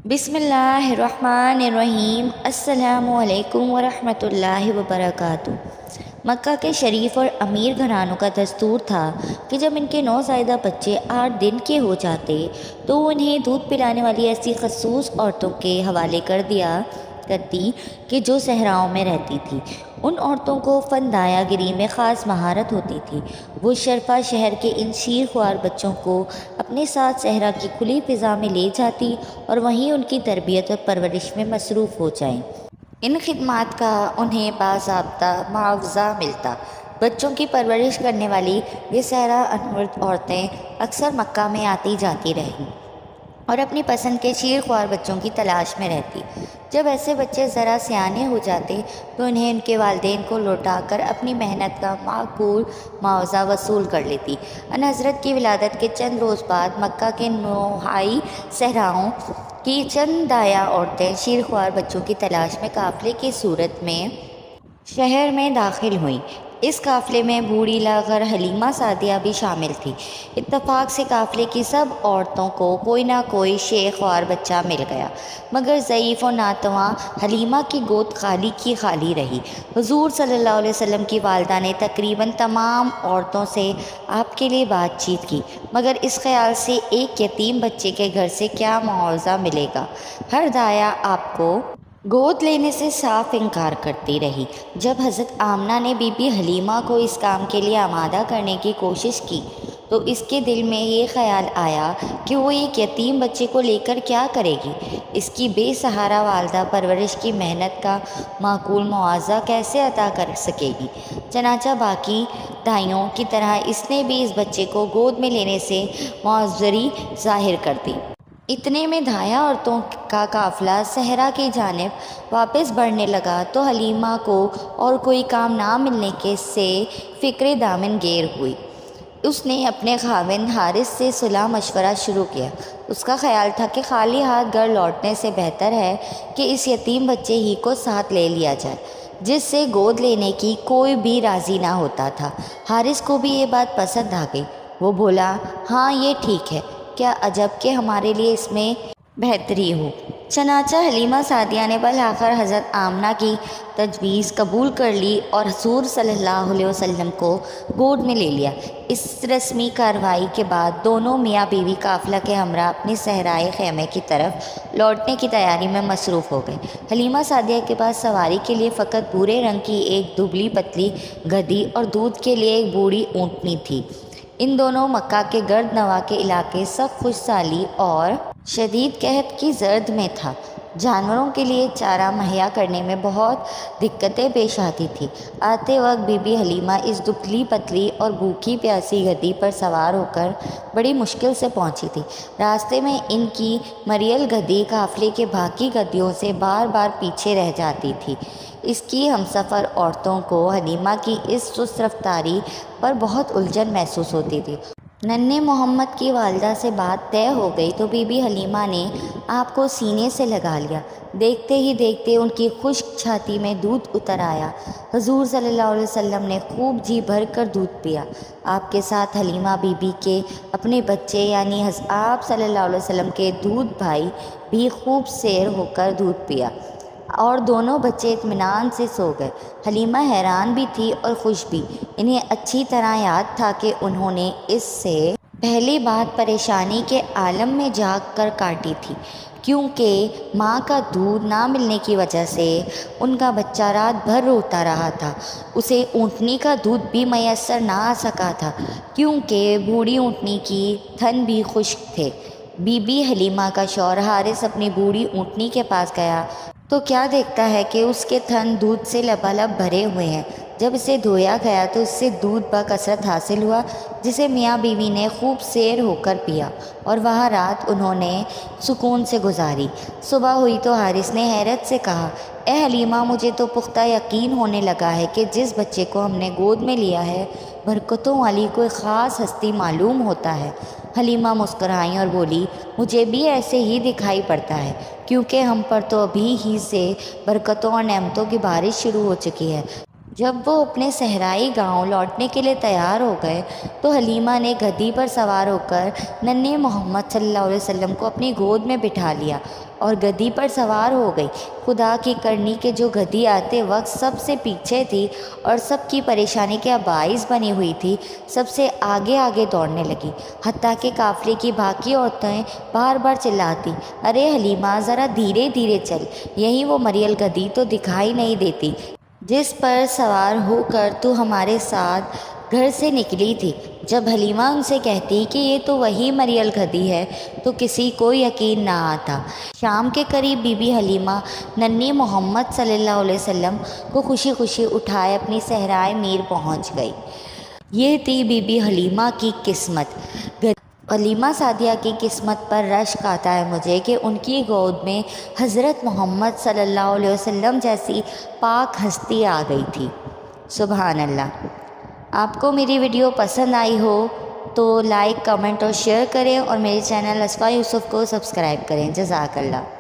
بسم اللہ الرحمن الرحیم۔ السلام علیکم ورحمۃ اللہ وبرکاتہ۔ مکہ کے شریف اور امیر گھرانوں کا دستور تھا کہ جب ان کے نوزائیدہ بچے 8 دن کے ہو جاتے تو انہیں دودھ پلانے والی ایسی خصوص عورتوں کے حوالے کر دیا کرتی کہ جو صحراؤں میں رہتی تھی۔ ان عورتوں کو فن دایا گری میں خاص مہارت ہوتی تھی۔ وہ شرفا شہر کے ان شیر خوار بچوں کو اپنے ساتھ صحرا کی کھلی فضا میں لے جاتی اور وہیں ان کی تربیت اور پرورش میں مصروف ہو جائیں۔ ان خدمات کا انہیں باضابطہ معاوضہ ملتا۔ بچوں کی پرورش کرنے والی یہ صحرا انورد عورتیں اکثر مکہ میں آتی جاتی رہیں اور اپنی پسند کے شیر خوار بچوں کی تلاش میں رہتی۔ جب ایسے بچے ذرا سیانے ہو جاتے تو انہیں ان کے والدین کو لوٹا کر اپنی محنت کا معقول معاوضہ وصول کر لیتی۔ ان حضرت کی ولادت کے چند روز بعد مکہ کے نوحائی صحراؤں کی چند دایا عورتیں شیر خوار بچوں کی تلاش میں قافلے کی صورت میں شہر میں داخل ہوئیں۔ اس قافلے میں بوڑھی لاغر حلیمہ سعدیہ بھی شامل تھی۔ اتفاق سے قافلے کی سب عورتوں کو کوئی نہ کوئی شیر خوار بچہ مل گیا، مگر ضعیف و ناتواں حلیمہ کی گود خالی کی خالی رہی۔ حضور صلی اللہ علیہ وسلم کی والدہ نے تقریباً تمام عورتوں سے آپ کے لیے بات چیت کی، مگر اس خیال سے ایک یتیم بچے کے گھر سے کیا معاوضہ ملے گا۔ ہر دایا آپ کو گود لینے سے صاف انکار کرتی رہی۔ جب حضرت آمنہ نے بی بی حلیمہ کو اس کام کے لیے آمادہ کرنے کی کوشش کی تو اس کے دل میں یہ خیال آیا کہ وہ ایک یتیم بچے کو لے کر کیا کرے گی، اس کی بے سہارا والدہ پرورش کی محنت کا معقول معاوضہ کیسے عطا کر سکے گی۔ چنانچہ باقی دائیوں کی طرح اس نے بھی اس بچے کو گود میں لینے سے معذری ظاہر کر دی۔ اتنے میں دایا عورتوں کا قافلہ صحرا کی جانب واپس بڑھنے لگا تو حلیمہ کو اور کوئی کام نہ ملنے کے سے فکر دامن گیر ہوئی۔ اس نے اپنے خاوند حارث سے صلاح مشورہ شروع کیا۔ اس کا خیال تھا کہ خالی ہاتھ گھر لوٹنے سے بہتر ہے کہ اس یتیم بچے ہی کو ساتھ لے لیا جائے، جس سے گود لینے کی کوئی بھی راضی نہ ہوتا تھا۔ حارث کو بھی یہ بات پسند آ گئی۔ وہ بولا، ہاں یہ ٹھیک ہے، کیا عجب کہ ہمارے لیے اس میں بہتری ہو۔ چنانچہ حلیمہ سعدیہ نے بالآخر حضرت آمنہ کی تجویز قبول کر لی اور حضور صلی اللہ علیہ وسلم کو گود میں لے لیا۔ اس رسمی کارروائی کے بعد دونوں میاں بیوی قافلہ کے ہمراہ اپنے صحرائے خیمے کی طرف لوٹنے کی تیاری میں مصروف ہو گئے۔ حلیمہ سعدیہ کے پاس سواری کے لیے فقط بھورے رنگ کی ایک دبلی پتلی گدھی اور دودھ کے لیے ایک بوڑھی اونٹنی تھی۔ ان دونوں مکہ کے گرد نواح کے علاقے سخت خشک سالی اور شدید قحط کی زرد میں تھا۔ جانوروں کے لیے چارہ مہیا کرنے میں بہت دقتیں پیش آتی تھیں۔ آتے وقت بی بی حلیمہ اس دبلی پتلی اور بھوکی پیاسی گدھی پر سوار ہو کر بڑی مشکل سے پہنچی تھی۔ راستے میں ان کی مریل گدھی قافلے کے باقی گدھیوں سے بار بار پیچھے رہ جاتی تھی۔ اس کی ہمسفر عورتوں کو حلیمہ کی اس سست رفتاری پر بہت الجھن محسوس ہوتی تھی۔ ننھے محمد کی والدہ سے بات طے ہو گئی تو بی بی حلیمہ نے آپ کو سینے سے لگا لیا۔ دیکھتے ہی دیکھتے ان کی خشک چھاتی میں دودھ اتر آیا۔ حضور صلی اللہ علیہ وسلم نے خوب جی بھر کر دودھ پیا۔ آپ کے ساتھ حلیمہ بی بی کے اپنے بچے یعنی آپ صلی اللہ علیہ وسلم کے دودھ بھائی بھی خوب سیر ہو کر دودھ پیا اور دونوں بچے اطمینان سے سو گئے۔ حلیمہ حیران بھی تھی اور خوش بھی۔ انہیں اچھی طرح یاد تھا کہ انہوں نے اس سے پہلی بات پریشانی کے عالم میں جاگ کر کاٹی تھی، کیونکہ ماں کا دودھ نہ ملنے کی وجہ سے ان کا بچہ رات بھر روتا رہا تھا۔ اسے اونٹنی کا دودھ بھی میسر نہ آ سکا تھا، کیونکہ بوڑھی اونٹنی کی تھن بھی خشک تھے۔ بی بی حلیمہ کا شوہر حارث اپنی بوڑھی اونٹنی کے پاس گیا تو کیا دیکھتا ہے کہ اس کے تھن دودھ سے لبالب بھرے ہوئے ہیں۔ جب اسے دھویا گیا تو اس سے دودھ بکثرت حاصل ہوا، جسے میاں بیوی نے خوب سیر ہو کر پیا اور وہاں رات انہوں نے سکون سے گزاری۔ صبح ہوئی تو حارث نے حیرت سے کہا، اے حلیمہ، مجھے تو پختہ یقین ہونے لگا ہے کہ جس بچے کو ہم نے گود میں لیا ہے برکتوں والی کوئی خاص ہستی معلوم ہوتا ہے۔ حلیمہ مسکرائیں اور بولی، مجھے بھی ایسے ہی دکھائی پڑتا ہے، کیونکہ ہم پر تو ابھی ہی سے برکتوں اور نعمتوں کی بارش شروع ہو چکی ہے۔ جب وہ اپنے صحرائی گاؤں لوٹنے کے لیے تیار ہو گئے تو حلیمہ نے گدھی پر سوار ہو کر ننھے محمد صلی اللہ علیہ وسلم کو اپنی گود میں بٹھا لیا اور گدی پر سوار ہو گئی۔ خدا کی کرنی کہ جو گدی آتے وقت سب سے پیچھے تھی اور سب کی پریشانی کا باعث بنی ہوئی تھی، سب سے آگے آگے دوڑنے لگی، حتیٰ کہ قافلے کی باقی عورتیں بار بار چلاتی، ارے حلیمہ ذرا دھیرے دھیرے چل، یہی وہ مریل گدی تو دکھائی نہیں دیتی جس پر سوار ہو کر تو ہمارے ساتھ گھر سے نکلی تھی۔ جب حلیمہ ان سے کہتی کہ یہ تو وہی مریل گدی ہے تو کسی کو یقین نہ آتا۔ شام کے قریب بی بی حلیمہ ننھی محمد صلی اللہ علیہ وسلم کو خوشی خوشی اٹھائے اپنی صحرائے میر پہنچ گئی۔ یہ تھی بی بی حلیمہ کی قسمت۔ حلیمہ سعدیہ کی قسمت پر رشک آتا ہے مجھے کہ ان کی گود میں حضرت محمد صلی اللہ علیہ وسلم جیسی پاک ہستی آ گئی تھی۔ سبحان اللہ۔ آپ کو میری ویڈیو پسند آئی ہو تو لائک، کمنٹ اور شیئر کریں، اور میرے چینل اسفا یوسف کو سبسکرائب کریں۔ جزاک اللہ۔